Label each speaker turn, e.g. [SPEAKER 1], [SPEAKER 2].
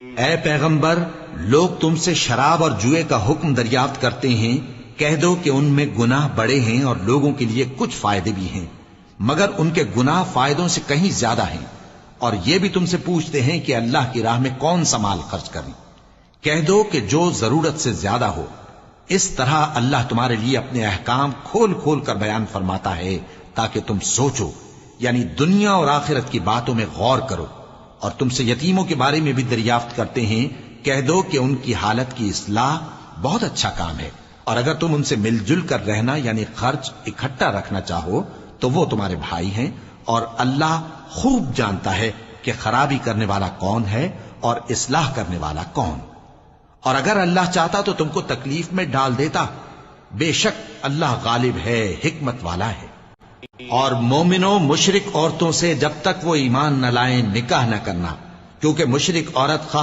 [SPEAKER 1] اے پیغمبر، لوگ تم سے شراب اور جوئے کا حکم دریافت کرتے ہیں، کہہ دو کہ ان میں گناہ بڑے ہیں اور لوگوں کے لیے کچھ فائدے بھی ہیں، مگر ان کے گناہ فائدوں سے کہیں زیادہ ہیں۔ اور یہ بھی تم سے پوچھتے ہیں کہ اللہ کی راہ میں کون سا مال خرچ کریں، کہہ دو کہ جو ضرورت سے زیادہ ہو۔ اس طرح اللہ تمہارے لیے اپنے احکام کھول کھول کر بیان فرماتا ہے تاکہ تم سوچو، یعنی دنیا اور آخرت کی باتوں میں غور کرو۔ اور تم سے یتیموں کے بارے میں بھی دریافت کرتے ہیں، کہہ دو کہ ان کی حالت کی اصلاح بہت اچھا کام ہے، اور اگر تم ان سے مل جل کر رہنا یعنی خرچ اکٹھا رکھنا چاہو تو وہ تمہارے بھائی ہیں، اور اللہ خوب جانتا ہے کہ خرابی کرنے والا کون ہے اور اصلاح کرنے والا کون۔ اور اگر اللہ چاہتا تو تم کو تکلیف میں ڈال دیتا، بے شک اللہ غالب ہے، حکمت والا ہے۔ اور مومنوں، مشرک عورتوں سے جب تک وہ ایمان نہ لائیں نکاح نہ کرنا، کیونکہ مشرک عورت خواہ